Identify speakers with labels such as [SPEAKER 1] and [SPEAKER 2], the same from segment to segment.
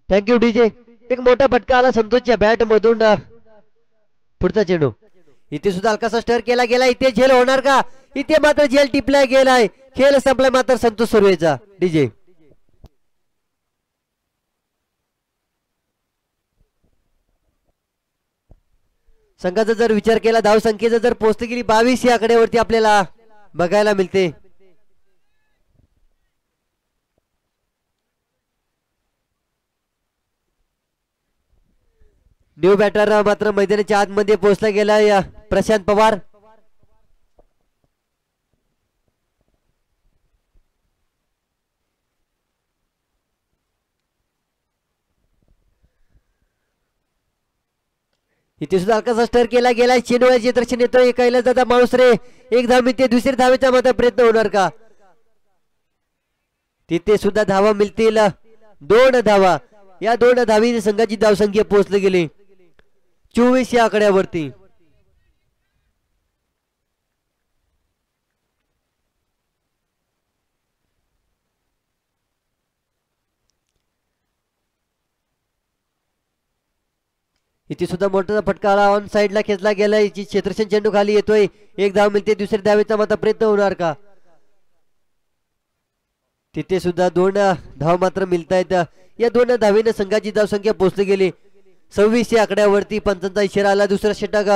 [SPEAKER 1] Thank you DJ. एक मोठा फटका आला संतोषच्या बॅट मधून. पुढचा चेंडू इथे सुद्धा हलकासा स्टर केला गेला. इथे झेल होणार का? इथे मात्र झेल टिपला गेलाय. खेळ संपलाय मात्र संतोष सुर्वेचा. डीजे संघाचा जर विचार केला धाव संख्येचा जर पोहोचली गेली 22 या आकड्यावरती आपल्याला बघायला मिळते. न्यू बॅटर मात्र मैदानाच्या आतमध्ये पोहोचला गेला प्रशांत पवार. इथे सुद्धा हलकासा स्टर केला गेला. चेंडूचे दर्शन येतोय. कैलास दादा माळुसरे एक धाव मिळते. दुसरी धावेचा मात्र प्रयत्न होणार का? तिथे सुद्धा धावा मिळतील. 2 धावा. या 2 धावी संघाची धावसंख्या पोहोचली गेली 24 या आकड्यावरती. इथे सुद्धा मोठा फटका आला. ऑन साइडला खेचला गेला. याची क्षेत्रक्षण चेंडू खाली येतोय. एक धाव मिळते. दुसऱ्या धावेचा मात्र प्रयत्न होणार का? तिथे सुद्धा 2 धाव मात्र मिळतायत. या 2 धावीने संघाची धावसंख्या पोहोचली गेली 26 या आकड्यावरती. पंचांचा इशारा आला. दुसरा षटक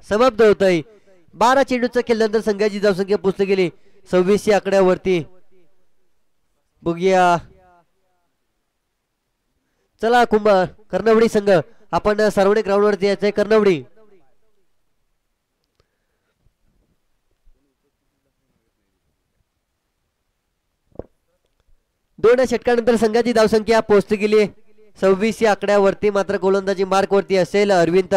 [SPEAKER 1] समाप्त होत आहे. 12 चेंडूचा केल्यानंतर संघाची धावसंख्या पोहोचली गेली 26 या आकड्यावरती. बघूया चला कर्णवडी संघ आपण सार्वजनिक ग्राउंडवरती यायचंय. कर्णवडी दोन षटकानंतर संघाची धावसंख्या पोहोचली गेली 26 या आकड्यावरती. मात्र गोलंदाजी मार्क वरती असेल अरविंद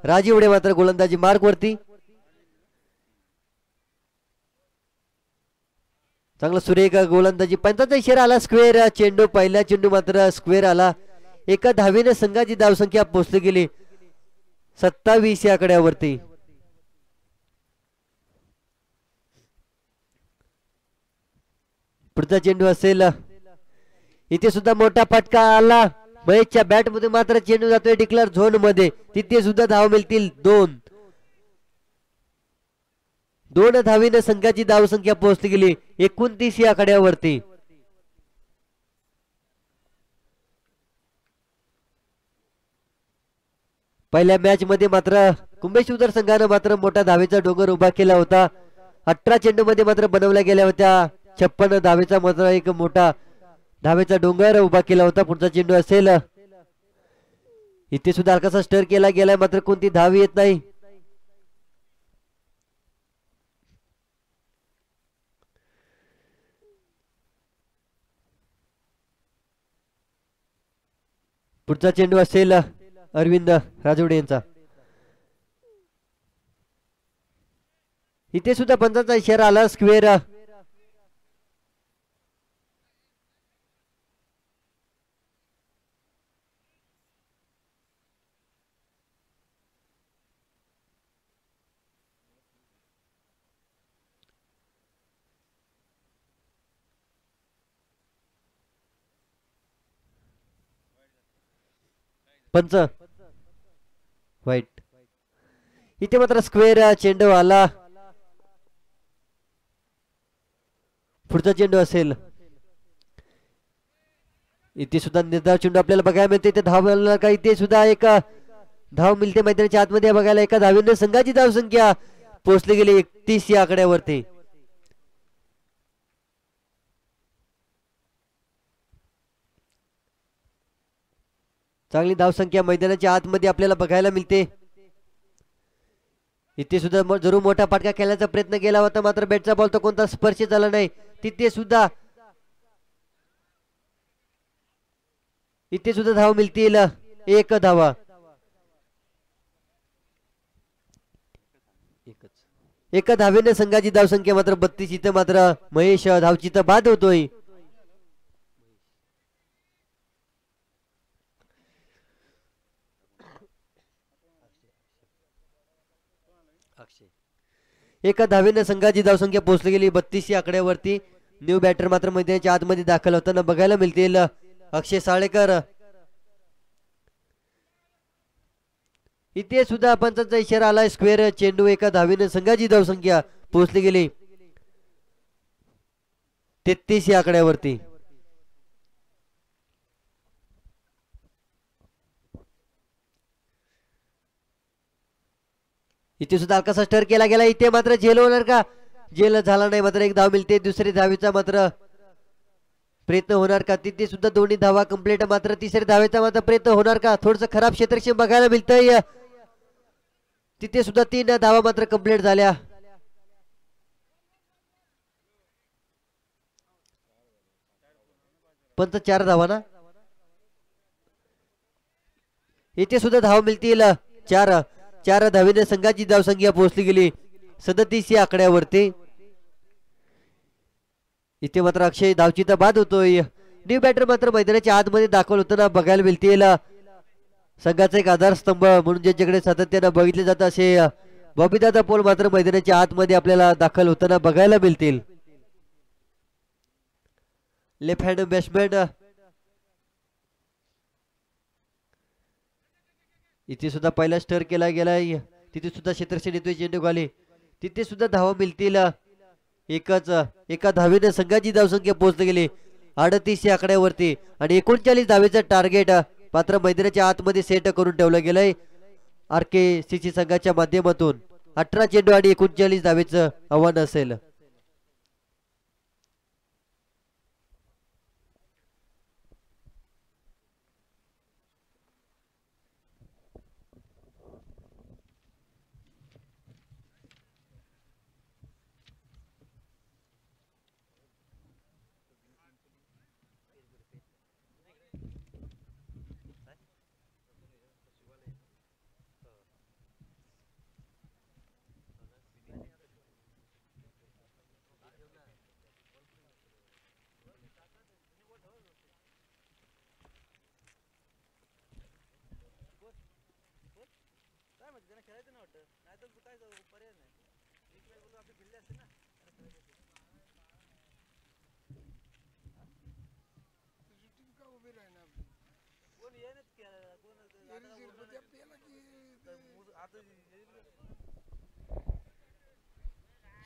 [SPEAKER 1] राजीवडे. मात्र गोलंदाजी मार्क वरती चांगला सुरेख गोलंदाजी. पंचांचा इशारा आला. स्क्वेअर चेंडू. पहिला चेंडू मात्र स्क्वेअर आला. एका धावेने संघाची धावसंख्या पोहोचली गेली 27 या आकड्यावरती. पुढचा चेंडू असेल. इथे सुद्धा मोठा फटका आला. महेशच्या बॅट मध्ये मात्र चेंडू जातोय डिक्लेअर झोन मध्ये. तिथे सुद्धा धाव मिळतील 2 धावीने संघाची धावसंख्या पोहोचली गेली 29 या आकड्यावरती. पहिल्या मॅच मध्ये मात्र कुंभेश्वर संघाने मात्र मोठा धावेचा डोंगर उभा केला होता. 18 चेंडू मध्ये मात्र बनवल्या गेल्या होत्या 56 धावेचा मात्र एक मोठा धावेचा डोंगर उभा केला होता. पुढचा चेंडू असेल. इथे सुद्धा हलकासा स्टर केला गेलाय. मात्र कोणती धाव येत नाही. पुढचा चेंडू असेल अरविंद राजवडे यांचा. इथे सुद्धा पंचांचा इशारा आला. स्क्वेअर. पंच वाईट. इथे मात्र स्क्वेअर चेंडू आला. पुढचा चेंडू असेल. इथे सुद्धा निर्धाव चेंडू आपल्याला बघायला मिळते. इथे धाव मिळणार का? इथे सुद्धा एक धाव मिळते मैदानाच्या आतमध्ये बघायला. एका धावीने संघाची धावसंख्या पोहोचली गेली 31 या आकड्यावरती. चांगली धावसंख्या मैदानाच्या आतमध्ये आपल्याला बघायला मिळते. इथे सुद्धा जरूर मोठा फटका खेळण्याचा प्रयत्न केला होता. मात्र बॅटचा बॉल तो कोणता स्पर्श झाला नाही. तिथे सुद्धा धाव मिळतील 1 धावा. एका धावेने संघाची धावसंख्या मात्र 32. इथं मात्र महेश धावचीत बाद होतोय. एका धावेने संघाची धावसंख्या पोहोचली गेली 32 या आकड्यावरती. न्यू बॅटर मात्र मैदानाच्या आतमध्ये दाखल होताना बघायला मिळतील अक्षय साळेकर. इथे सुद्धा पंचांचा इशारा आलाय. स्क्वेअर चेंडू एका धावेने संघाची धावसंख्या पोहोचली गेली 33 या आकड्यावरती. इथे सुद्धा हलकासा स्टर केला गेला. इथे मात्र झेल होणार का? झेल झाला नाही. मात्र एक धाव मिळते. दुसरी धावेचा मात्र प्रयत्न होणार का? तिथे सुद्धा दोन्ही धावा कंप्लीट. मात्र तिसऱ्या धावेचा मात्र प्रयत्न होणार का? थोडस खराब क्षेत्रक्षण बघायला मिळतंय. तिथे सुद्धा 3 धावा मात्र कंप्लीट झाल्या. पंच 4 धावा ना. इथे सुद्धा धाव मिळतील 4 धावेने संघाची धावसंख्या पोहोचली गेली 37 या आकड्यावरती. इथे मात्र अक्षय धावचीचा बाद होतोय. न्यू बॅटर मात्र मैदानाच्या आतमध्ये दाखल होताना बघायला मिळतील. संघाचा एक आधारस्तंभ म्हणून ज्यांच्याकडे सातत्यानं बघितले जात असे बॉबीदादा पोल मात्र मैदानाच्या आतमध्ये आपल्याला दाखल होताना बघायला मिळतील. Left hand batsman. इथे सुद्धा पहिला स्टर केला गेलाय. तिथे सुद्धा क्षेत्रक्षण येतोय चेंडू खाली. तिथे सुद्धा धावा मिळतील. एका धावेने संघाची धावसंख्या पोहोचली गेली 38 या आकड्यावरती. आणि 39 धावेचं टार्गेट मात्र मैदानाच्या आतमध्ये सेट करून ठेवलं गेलंय RKCC संघाच्या माध्यमातून. 18 चेंडू आणि 39 धावेचं आव्हान असेल.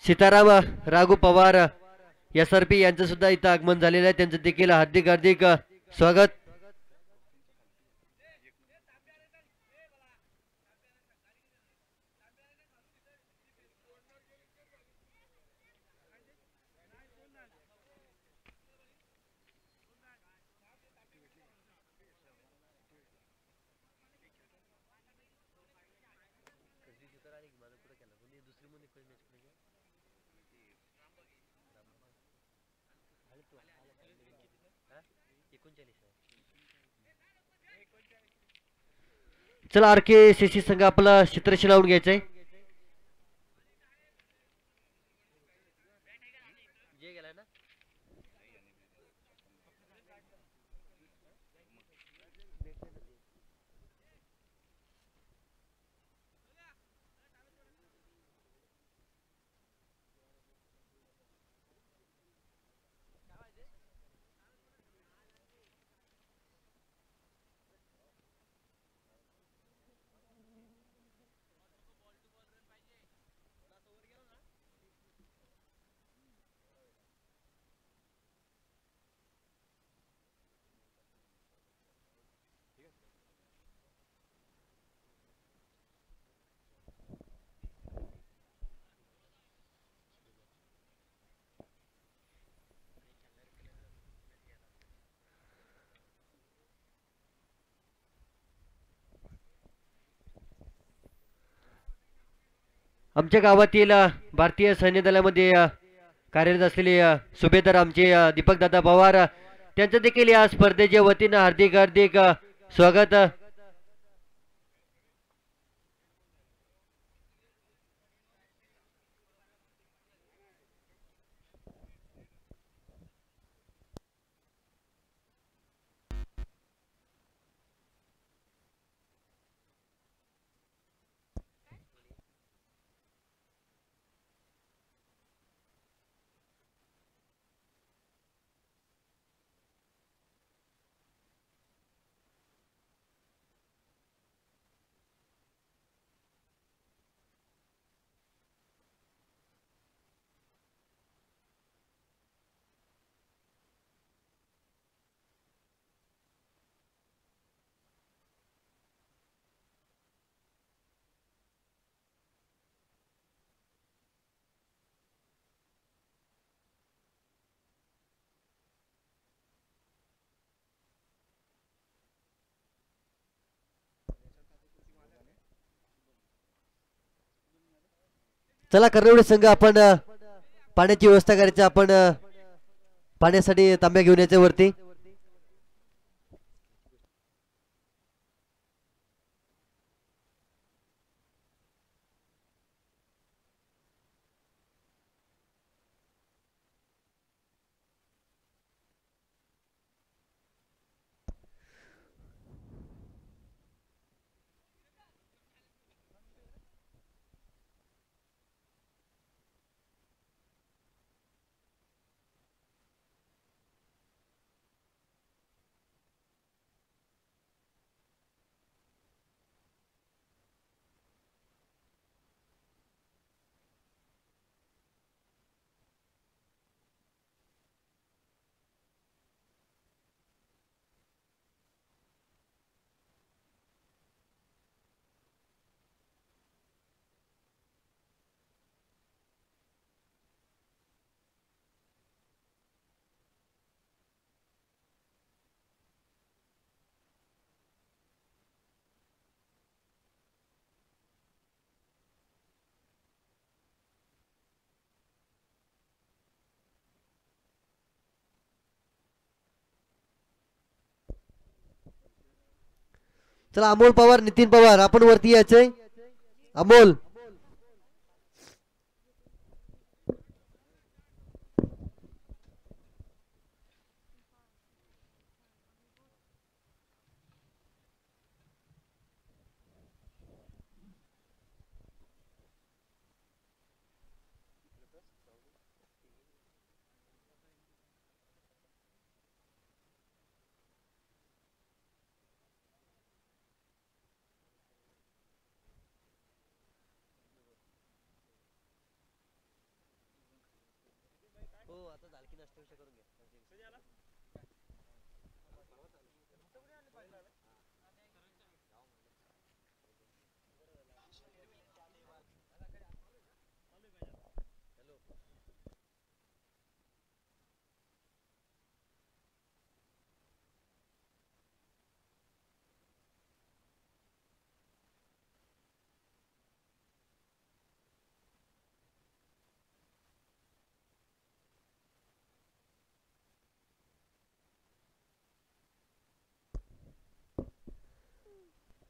[SPEAKER 1] सीताराम राघू पवार SRP यांचं सुद्धा इथं आगमन झालेलं आहे. त्यांचं देखील हार्दिक हार्दिक स्वागत. चला RKCC संघ आपला क्षेत्रक्षण लावून घ्यायचंय. आमच्या गावातील भारतीय सैन्य दलामध्ये कार्यरत असलेले सुभेदार आमचे दीपक दादा पवार त्यांचं देखील या स्पर्धेच्या वतीनं हार्दिक हार्दिक स्वागत. चला कर्णवडी संघ आपण पाण्याची व्यवस्था करायची. आपण पाण्यासाठी तांब्या घेऊन यायचे वरती. चला अमोल पवार, नितीन पवार आपण वरती यायचंय. अमोल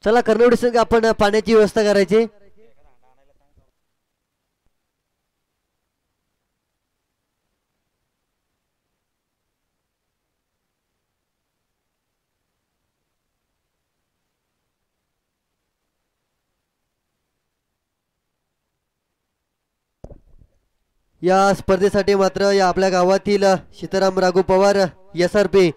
[SPEAKER 1] चला कर्णवडी संघ आपण पाण्याची व्यवस्था करायची. या स्पर्धेसाठी मात्र या आपल्या गावातील सीताराम राघू पवार SRP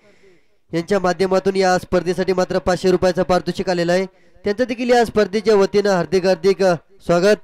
[SPEAKER 1] यांच्या माध्यमातून या स्पर्धेसाठी मात्र 500 रुपयाचा पारितोषिक आलेला आहे. त्यांचं देखील या स्पर्धेच्या वतीनं हार्दिक हार्दिक स्वागत.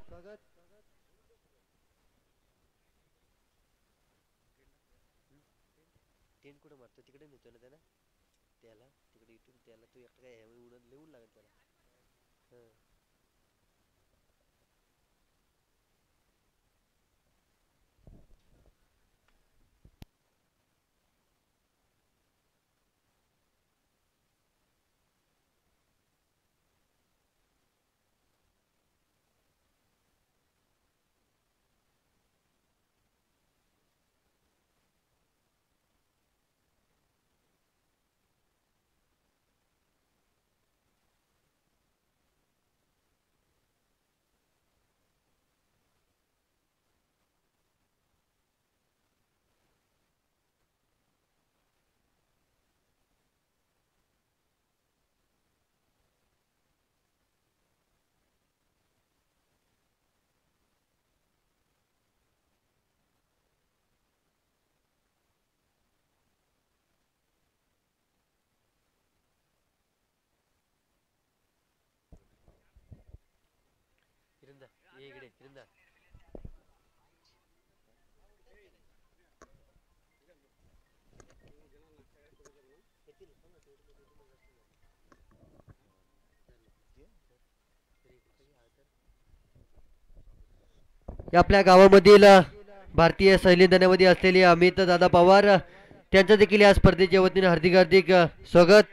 [SPEAKER 1] आपल्या गावामधील भारतीय सैन्यदलामध्ये असलेले अमित दादा पवार त्यांचं देखील या स्पर्धेच्या वतीने हार्दिक हार्दिक स्वागत.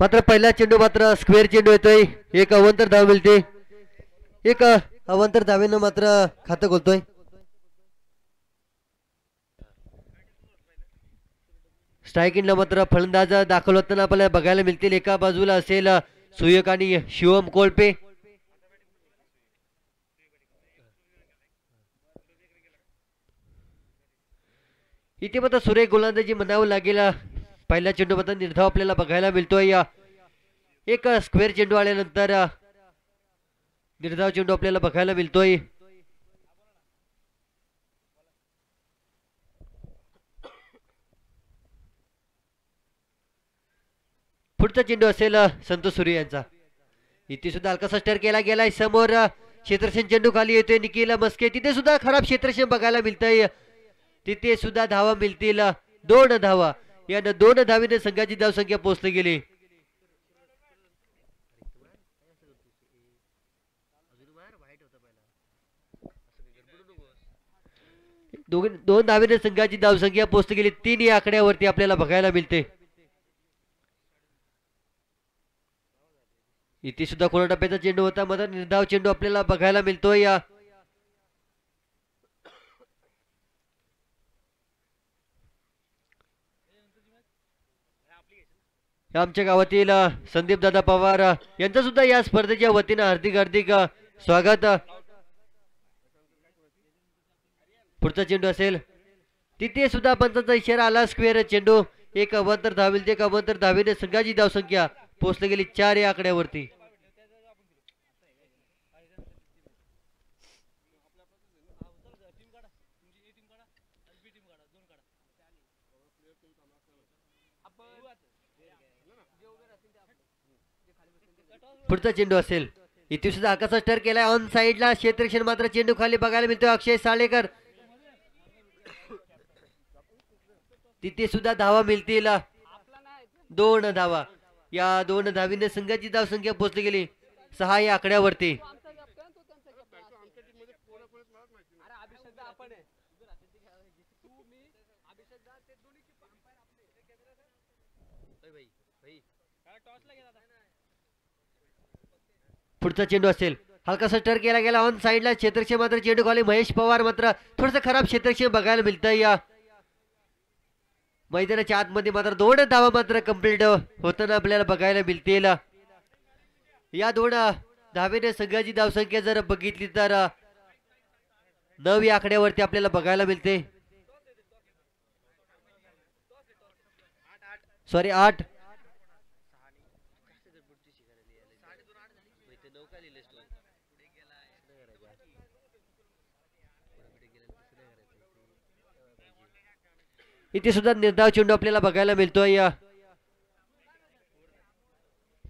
[SPEAKER 1] मात्र पहिला चेंडू मात्र स्क्वेअर चेंडू येतोय, एक अवंतर धाव मिळते, एक अवंतर धावेनं मात्र खातं खोलतोय. स्ट्रायकिंगला मात्र फलंदाज दाखल होताना आपल्याला बघायला मिळतील. एका बाजूला असेल सुयक आणि शिवम कोळपे, इथे मात्र सुरेख गोलंदाजी म्हणावं लागेल. पहिला चेंडू मात्र निर्धाव आपल्याला बघायला मिळतोय. एक स्क्वेअर चेंडू आल्यानंतर निर्धाव चेंडू आपल्याला बघायला मिळतोय. पुढचा चेंडू असेल संतोष सूर्य यांचा. इथे सुद्धा हलकासा स्टर केला गेलाय. समोर क्षेत्रक्षण चेंडू खाली येतोय. निखिल मस्के, तिथे सुद्धा खराब क्षेत्रक्षण बघायला मिळतंय. तिथे सुद्धा धावा मिळतील 2 धावा. यानं 2 धावीने संघाची धावसंख्या पोहोचली गेली. 2 धावीने संघाची धावसंख्या पोहोचली गेली. 3 या आकड्यावरती आपल्याला बघायला मिळते. इथे सुद्धा खोला टप्प्याचा चेंडू होता, मात्र निर्धाव चेंडू आपल्याला बघायला मिळतोय. आमच्या गावातील संदीप दादा पवार यांचं सुद्धा या स्पर्धेच्या वतीनं हार्दिक हार्दिक स्वागत. पुढचा चेंडू असेल, तिथे सुद्धा पंचांचा इशारा आला. स्क्वेअर चेंडू, एक अवंतर धावेल, एक अवंतर धावेने संघाची धावसंख्या पोहोचली गेली 4 या आकड्यावरती. पुढचा चेंडू असेल, इथे सुद्धा आकाशात स्टर केलाय. ऑन साइडला क्षेत्रक्षण मात्र चेंडू खाली बघायला मिळतोय. अक्षय साळेकर, तिथे सुद्धा धावा मिळतील 2 धावा. या 2 धावीने संघाची धावसंख्या पोहोचली गेली 6 या आकड्यावरती. पुढचा चेंडू असेल, हलकासा स्टर केला गेला. ऑन साइडला क्षेत्रक्षण मात्र चेंडू खाली. महेश पवार मात्र थोडस खराब क्षेत्रक्षण बघायला मिळतंय. या मैदानाच्या आतमध्ये मात्र 2 धावा मात्र कंप्लीट होताना आपल्याला बघायला मिळतील. या 2 धावेने संघाची धावसंख्या जर बघितली तर 9 या आकड्यावरती आपल्याला बघायला मिळते. सॉरी 8. इथे सुद्धा निर्धाव चेंडू आपल्याला बघायला मिळतोय.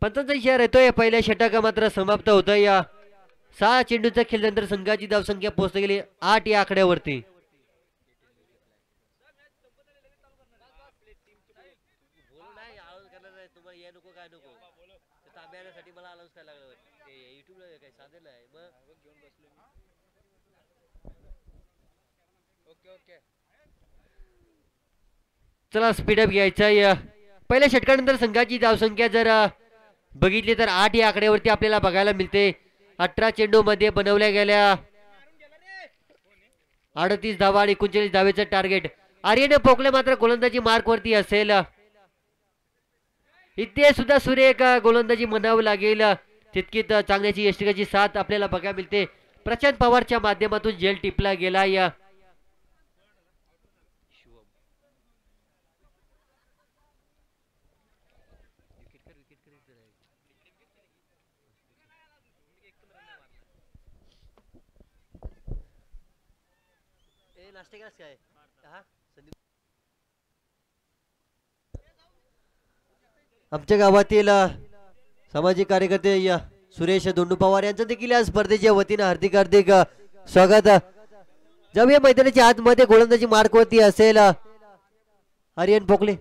[SPEAKER 1] पंचांचा इशारा येतोय. पहिल्या षटक मात्र समाप्त होतोय. 6 चेंडूचा खेळल्यानंतर संघाची धावसंख्या पोहोचली गेली 8 या आकड्यावरती. चला स्पीडअप घ्यायचा. पहिल्या षटकानंतर संघाची धावसंख्या जर बघितली तर 8 या आकड्यावरती आपल्याला बघायला मिळते. 18 चेंडू मध्ये बनवल्या गेल्या 38 धावा आणि 39 धावेचं टार्गेट. आर्यन पोकले मात्र गोलंदाजी मार्क वरती असेल. इथे सुद्धा सुरेख गोलंदाजी म्हणावं लागेल. तितकीच चांगल्याची यष्टिकाची साथ आपल्याला बघायला मिळते. प्रशांत पवारच्या माध्यमातून झेल टिपला गेला. आमच्या गावातील सामाजिक कार्यकर्ते सुरेश दोंडू पवार यांचं देखील या स्पर्धेच्या वतीनं हार्दिक हार्दिक स्वागत. जाऊया मैदानाच्या आतमध्ये. गोलंदाजी मार्कवरती असेल आर्यन पोकले.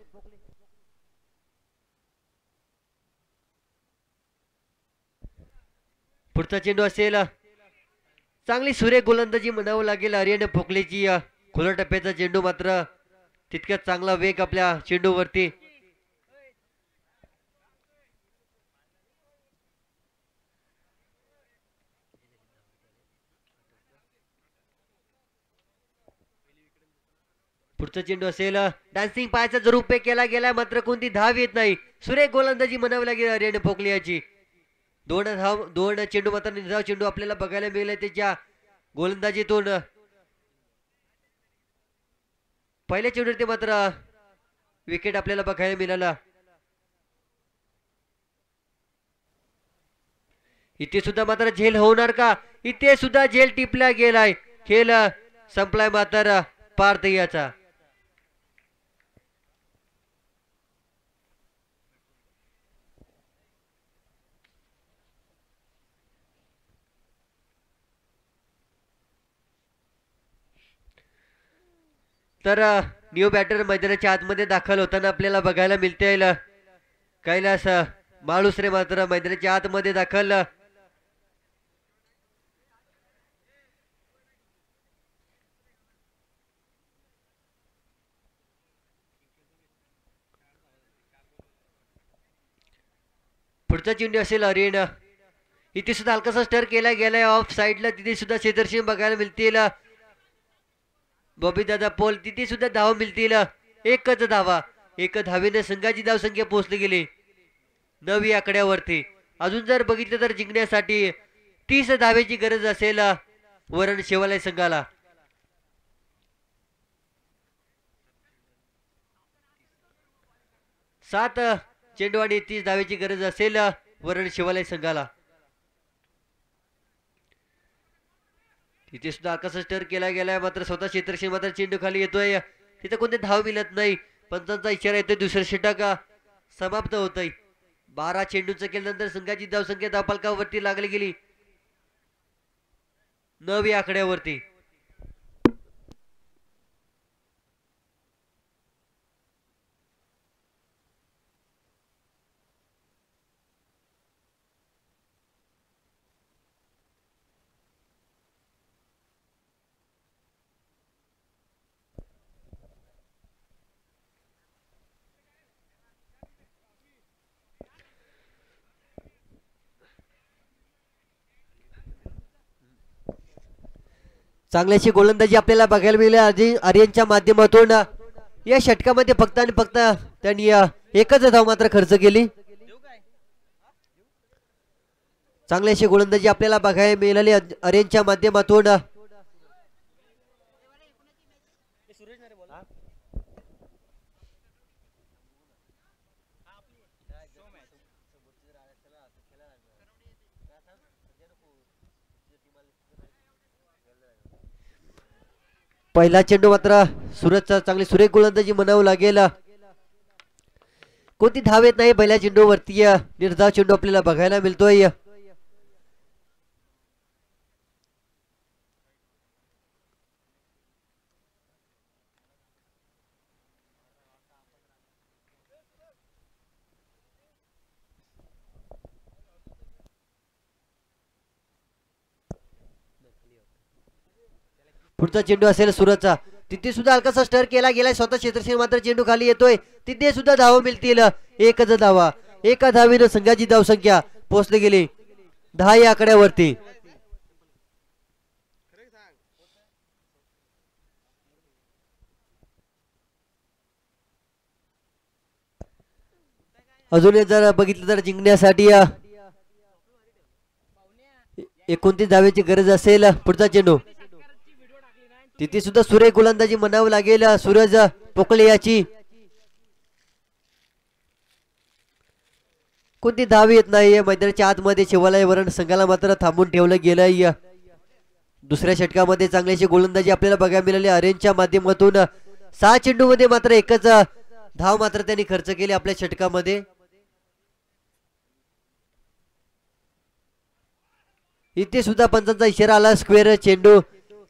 [SPEAKER 1] पुढचा चेंडू असेल. चांगली सुरेख गोलंदाजी म्हणावं लागेल आर्यन पोकलेची. खुल्या टप्प्याचा चेंडू मात्र तितक्याच चांगला वेग आपल्या चेंडूवरती. पुढचा चेंडू असेल. डान्सिंग पायाचा जर उपयोग केला गेला मात्र कोणती धाव येत नाही. सुरेख गोलंदाजी म्हणावी लागेल आर्यन पोकले याची. दोन चेंडू मात्र निर्धाव चेंडू आपल्याला बघायला मिळाले त्याच्या गोलंदाजीतून. पहिल्या चेंडूवरती मात्र विकेट आपल्याला बघायला मिळाला. इथे सुद्धा मात्र झेल होणार का? इथे सुद्धा झेल टिपला गेलाय. खेळ संपलाय मात्र पारतयाचा. तर न्यू बॅटर मैदानाच्या आतमध्ये दाखल होताना आपल्याला बघायला मिळते. कैलास माळुसरे मात्र मैदानाच्या आतमध्ये दाखल. पुढचा चेंडू असेल आर्यन. इथे सुद्धा हलकासा स्टर केला गेलाय ऑफ साइडला. तिथे सुद्धा क्षेत्रक्षण बघायला मिळतील. बॉबी दादा पोल तिथे सुद्धा धावा मिळतील. एकच धावा. एक धावेने संघाची धावसंख्या पोहोचली गेली 9 आकड्यावरती. अजून जर बघितलं तर जिंकण्यासाठी 30 धावेची गरज असेल वरण शिवालय संघाला. सात चेंडू आणि 30 धावेची गरज असेल वरण शिवालय संघाला. तिथे सुद्धा आकाश स्टर केला गेलाय मात्र स्वतः क्षेत्रक्षण मात्र चेंडू खाली येतोय. तिथे कोणते धाव मिळत नाही. पंचांचा इशारा येतोय. दुसरं षटक समाप्त होत आहे. 12 चेंडूंचं केल्यानंतर संघाची धावसंख्या धावफलकावरती लागली गेली 9 आकड्यावरती. चांगल्याशी गोलंदाजी आपल्याला बघायला मिळाली आर्यनच्या माध्यमातून. या षटकामध्ये फक्त आणि फक्त त्यांनी एकच धाव मात्र खर्च केली. चांगल्याशी गोलंदाजी आपल्याला बघायला मिळाली आर्यनच्या माध्यमातून. पहिला चेंडू मात्र सूरजचा चांगली सुरेख गोलंदाजी म्हणावं लागेल. कोणती धाव येत नाही पहिल्या चेंडूवरती. निर्धाव चेंडू आपल्याला बघायला मिळतोय. पुढचा चेंडू असेल सूरजचा. तिथे सुद्धा हलकासा स्टर केला गेलाय. स्वतः क्षेत्रक्षण मात्र चेंडू खाली येतोय. तिथे सुद्धा धावा मिळतील. एकच धावा. एका धावीनं संघाची धावसंख्या पोहोचली गेली 10 आकड्यावरती. अजून जर बघितलं तर जिंकण्यासाठी 29 धावेची गरज असेल. पुढचा चेंडू तिथे सुद्धा सुरेख गोलंदाजी म्हणावं लागेल सूरज पोकळे याची. कोणती धाव येत नाही. मैदानाच्या आतमध्ये शिवालय वरण संघाला मात्र थांबून ठेवलं गेलंय. दुसऱ्या षटकामध्ये चांगल्याशी गोलंदाजी आपल्याला बघायला मिळाली आर्यनच्या माध्यमातून. 6 चेंडूमध्ये मात्र एकच धाव मात्र त्यांनी खर्च केली आपल्या षटकामध्ये. इथे सुद्धा पंचांचा इशारा आला. स्क्वेअर चेंडू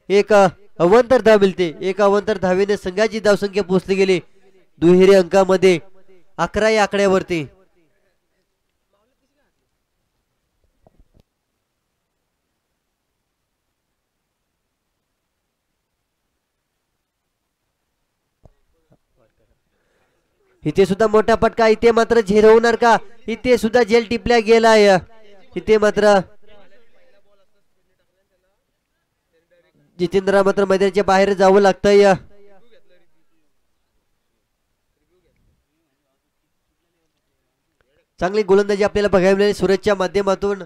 [SPEAKER 1] एक अवांतर धाव मिळते. एक अवांतर धावेने संघाची धावसंख्या पोहोचली गेली दुहेरी अंकामध्ये 11 या आकड्यावरती. इथे सुद्धा मोठा फटका. इथे मात्र झेल होणार का? इथे सुद्धा झेल टिपल्या गेलाय. इथे मात्र जितेंद्र मात्र मैदानाच्या बाहेर जावं लागतंय. चांगली गोलंदाजी आपल्याला बघायला मिळाली सूरजच्या माध्यमातून.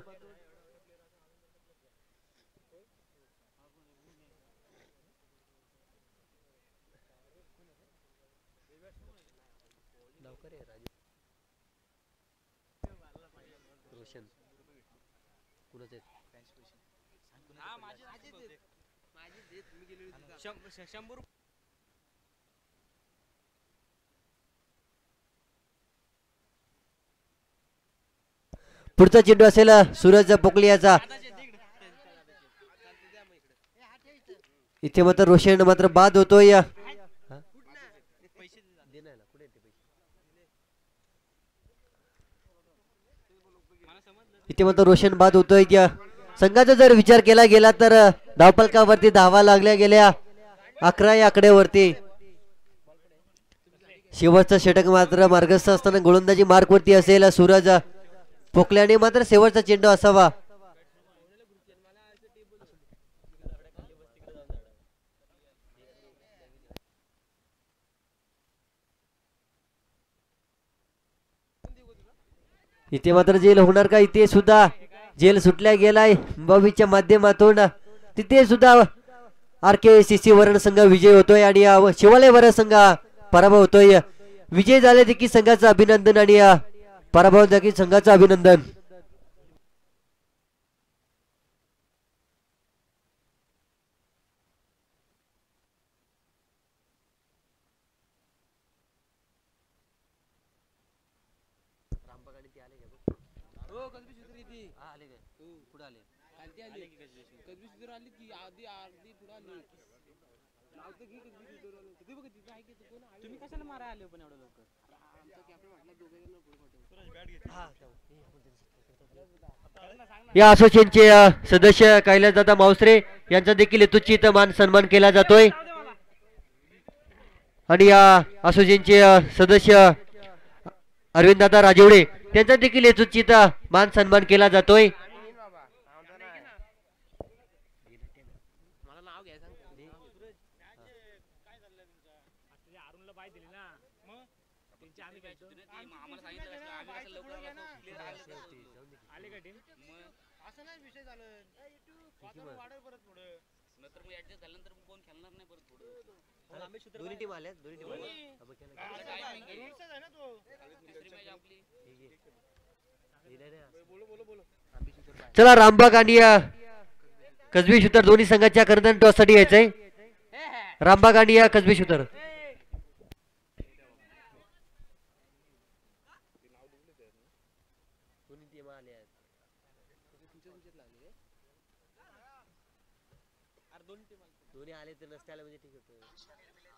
[SPEAKER 1] पुढचा चेंडू असेल सूरज पोकलियाचा. इथे मात्र रोशन मात्र बाद होतोय. इथे मात्र रोशन बाद होतोय. संघाचा जर विचार केला गेला तर धावफलकावरती धावा लागल्या गेल्या 11 या आकड्यावरती. शेवटचा षटक मात्र मार्गस्थ असताना गोलंदाजी मार्क वरती असेल सूरज पोकल्याने मात्र शेवटचा चेंडू असावा. इथे मात्र जेल होणार का? इथे सुद्धा जेल सुटल्या गेलाय बॉबीच्या माध्यमातून. तिथे सुद्धा RKCC वरण संघ विजय होतोय आणि शिवालय वरण संघ पराभव होतोय. विजय झाले देखील संघाचं अभिनंदन आणि पराभव देखील संघाचं अभिनंदन. या असोसिएशनचे सदस्य कैलासदादा मावसरे यांचा देखील यथोचित मान सन्मान केला जातोय आणि या असोसिएशनचे सदस्य अरविंददादा राजवडे त्यांचा देखील यथोचित मान सन्मान केला जातोय. चला रामबाग आणि कसबी शूटर दोन्ही संघाच्या कर्णधार टॉस साठी यायचंय. रामबाग आणि कसबी शूटर. दोन्ही आले तर नसते आले म्हणजे ठीक होतं.